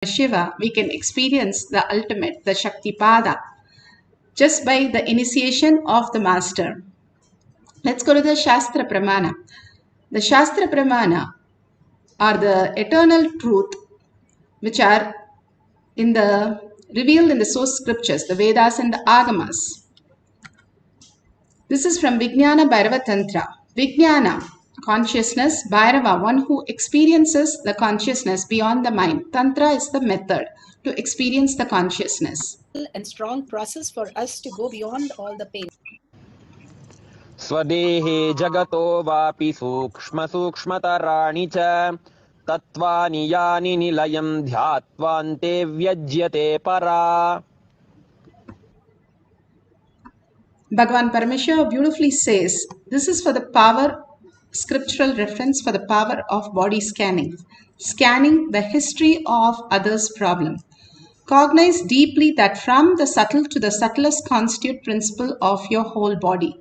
Shiva, we can experience the ultimate, the Shakti Pada, just by the initiation of the master. Let's go to the Shastra Pramana. The Shastra Pramana are the eternal truth which are revealed in the source scriptures, the Vedas and the Agamas. This is from Vijnana Bhairava Tantra. Vijnana, consciousness, Bhairava, one who experiences the consciousness beyond the mind. Tantra is the method to experience the consciousness. And strong process for us to go beyond all the pain. Swadehe jagato vapi sukshma sukshmataraani cha tattvani yani nilayam dhyatvante vyajyate para. Bhagavan Paramashiva beautifully says, this is for the power, scriptural reference for the power of body scanning. Scanning the history of others' problem. Cognize deeply that from the subtle to the subtlest constitute principle of your whole body.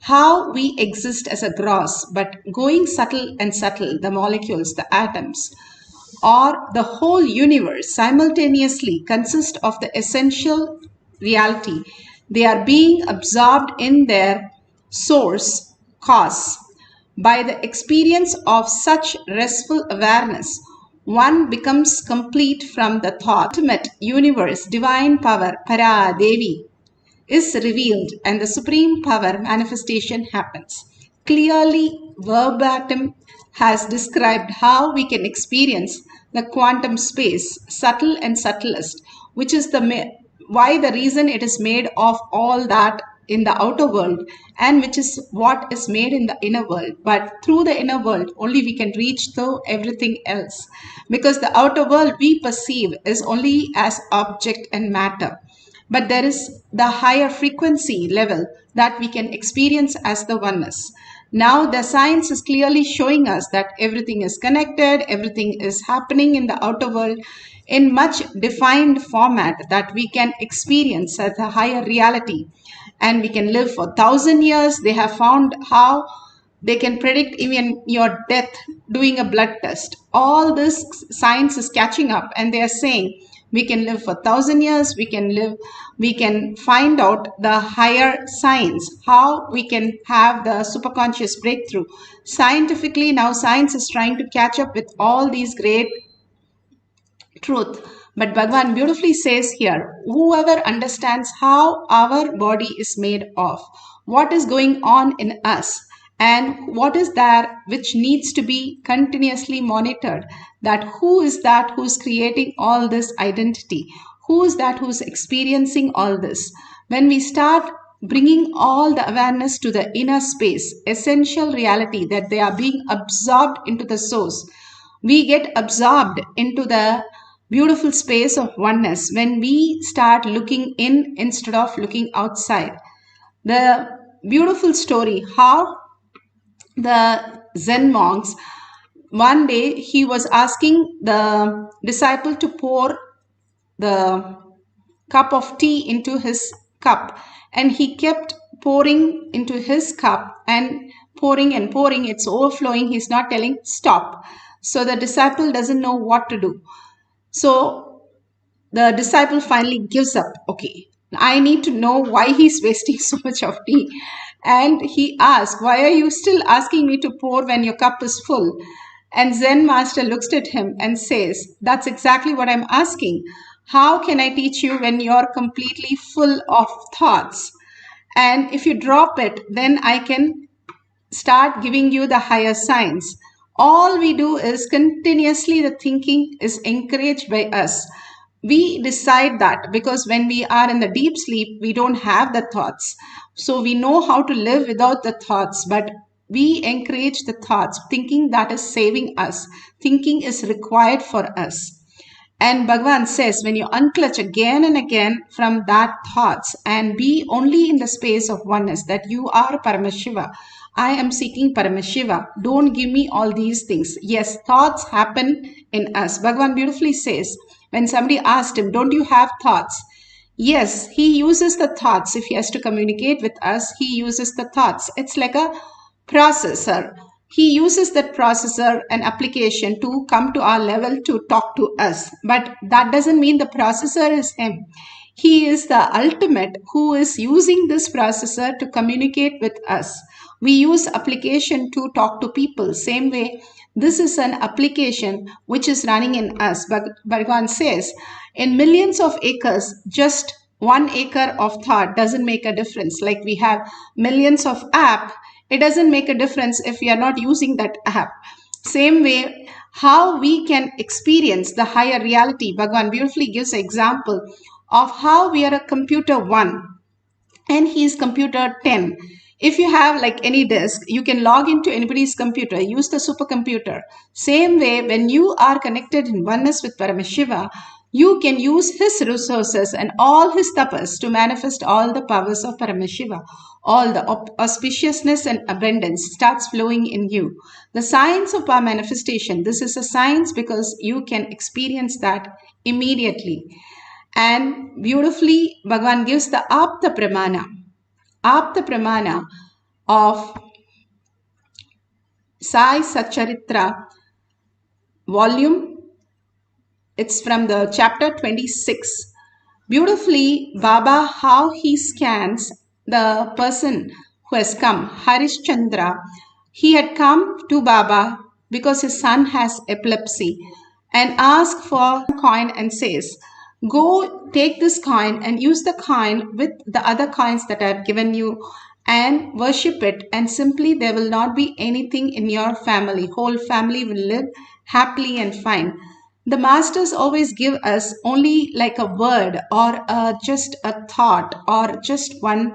How we exist as a gross, but going subtle and subtle, the molecules, the atoms, or the whole universe simultaneously consist of the essential reality. They are being absorbed in their source, cause. By the experience of such restful awareness, one becomes complete from the thought. Ultimate universe, divine power, Para Devi, is revealed and the supreme power manifestation happens. Clearly, verbatim has described how we can experience the quantum space, subtle and subtlest, which is the reason it is made of all that in the outer world, and which is what is made in the inner world. But through the inner world only we can reach through everything else, because the outer world we perceive is only as object and matter. But there is the higher frequency level that we can experience as the oneness. Now the science is clearly showing us that everything is connected, everything is happening in the outer world in much defined format that we can experience as a higher reality. And we can live for 1,000 years. They have found how they can predict even your death doing a blood test. All this science is catching up, and they are saying we can live for 1,000 years, we can find out the higher science, how we can have the superconscious breakthrough. Scientifically, now science is trying to catch up with all these great truth. But Bhagavan beautifully says here, whoever understands how our body is made of, what is going on in us, and what is there which needs to be continuously monitored, that who is that who's creating all this identity, who is that who's experiencing all this. When we start bringing all the awareness to the inner space, essential reality, that they are being absorbed into the source, we get absorbed into the beautiful space of oneness when we start looking in instead of looking outside. The beautiful story how the Zen monks, one day he was asking the disciple to pour the cup of tea into his cup, and he kept pouring into his cup and pouring, it's overflowing. He's not telling stop. So the disciple doesn't know what to do. So the disciple finally gives up. Okay, I need to know why he's wasting so much of tea. And he asked, why are you still asking me to pour when your cup is full? And Zen master looks at him and says, that's exactly what I'm asking. How can I teach you when you're completely full of thoughts? And if you drop it, then I can start giving you the higher science. All we do is continuously the thinking is encouraged by us. We decide that because when we are in the deep sleep, we don't have the thoughts. So we know how to live without the thoughts, but we encourage the thoughts, thinking that is saving us. Thinking is required for us. And Bhagavan says, when you unclutch again and again from that thoughts and be only in the space of oneness, that you are Paramashiva. I am seeking Paramashiva. Don't give me all these things. Yes, thoughts happen in us. Bhagavan beautifully says, when somebody asked him, don't you have thoughts? Yes, he uses the thoughts. If he has to communicate with us, he uses the thoughts. It's like a processor. he uses that processor and application to come to our level to talk to us. But that doesn't mean the processor is him. He is the ultimate who is using this processor to communicate with us. We use application to talk to people. Same way, this is an application which is running in us. But Bhagavan says, in millions of acres, just 1 acre of thought doesn't make a difference. Like we have millions of apps, it doesn't make a difference if we are not using that app. Same way, how we can experience the higher reality. Bhagavan beautifully gives an example of how we are a computer 1 and he is computer 10. If you have like any disk, you can log into anybody's computer, use the supercomputer. Same way, when you are connected in oneness with Paramashiva, you can use his resources and all his tapas to manifest all the powers of Paramashiva. All the auspiciousness and abundance starts flowing in you. The science of our manifestation, this is a science because you can experience that immediately. And beautifully, Bhagavan gives the Apta Pramana of Sai Satcharitra volume. It's from the chapter 26. Beautifully, Baba, how he scans the person who has come, Harishchandra. He had come to Baba because his son has epilepsy and asked for a coin and says, go take this coin and use the coin with the other coins that I have given you and worship it, and simply there will not be anything in your family. Whole family will live happily and fine. The masters always give us only like a word or just a thought or just one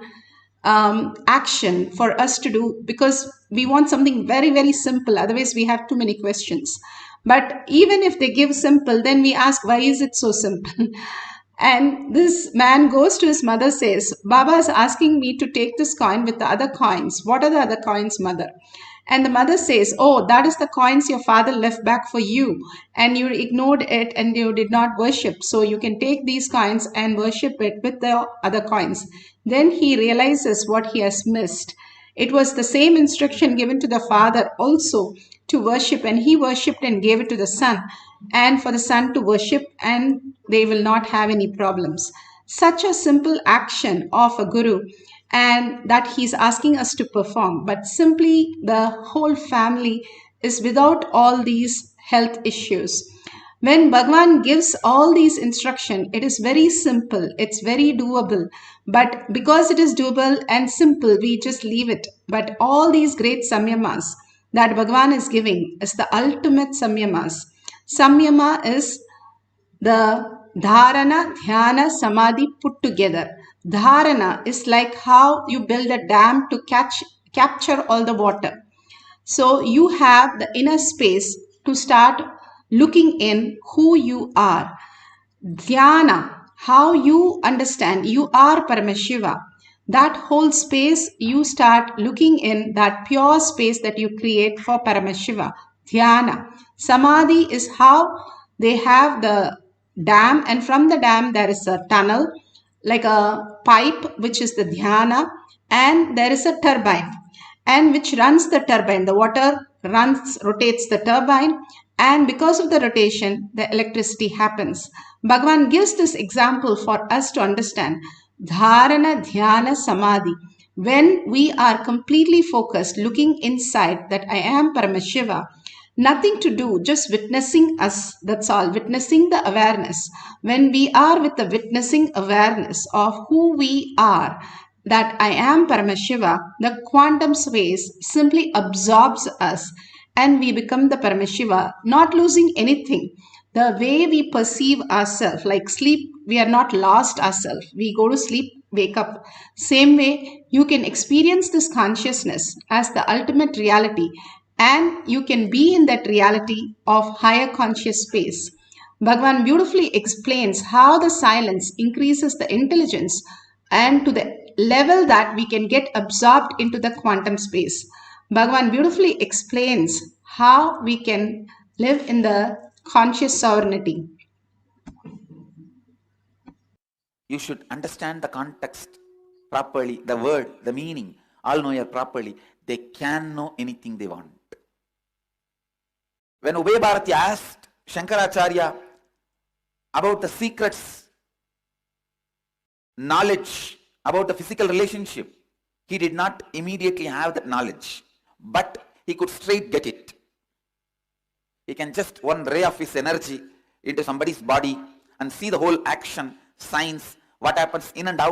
action for us to do because we want something very, very simple. Otherwise, we have too many questions. But even if they give simple, then we ask, why is it so simple? And this man goes to his mother, says, Baba is asking me to take this coin with the other coins. What are the other coins, mother? And the mother says, oh, that is the coins your father left back for you. And you ignored it and you did not worship. So you can take these coins and worship it with the other coins. Then he realizes what he has missed. It was the same instruction given to the father also to worship, and he worshipped and gave it to the son, and for the son to worship, and they will not have any problems. Such a simple action of a guru, and that he's asking us to perform, but simply the whole family is without all these health issues. When Bhagavan gives all these instruction, it is very simple, it's very doable. But because it is doable and simple, we just leave it. But all these great samyamas that Bhagavan is giving is the ultimate samyamas. Samyama is the dharana, dhyana, samadhi put together. Dharana is like how you build a dam to capture all the water. So you have the inner space to start looking in who you are. Dhyana, how you understand you are Paramashiva. That whole space you start looking in, that pure space that you create for Paramashiva. Dhyana. Samadhi is how they have the dam, and from the dam there is a tunnel like a pipe which is the dhyana, and there is a turbine and which runs the turbine. The water rotates the turbine, and because of the rotation, the electricity happens. Bhagavan gives this example for us to understand. Dharana, dhyana, samadhi. When we are completely focused, looking inside that I am Paramashiva, nothing to do, just witnessing us, that's all, witnessing the awareness. When we are with the witnessing awareness of who we are, that I am Paramashiva, the quantum space simply absorbs us and we become the Paramashiva, not losing anything. The way we perceive ourselves, like sleep, we are not lost ourselves. We go to sleep, wake up. Same way, you can experience this consciousness as the ultimate reality, and you can be in that reality of higher conscious space. Bhagavan beautifully explains how the silence increases the intelligence and to the level that we can get absorbed into the quantum space. Bhagavan beautifully explains how we can live in the conscious sovereignty. You should understand the context properly, the word, the meaning, all know it properly. They can know anything they want. When Ubay Bharati asked Shankaracharya about the secrets, knowledge about the physical relationship, he did not immediately have that knowledge, but he could straight get it. He can just one ray of his energy into somebody's body and see the whole action, signs, what happens in and out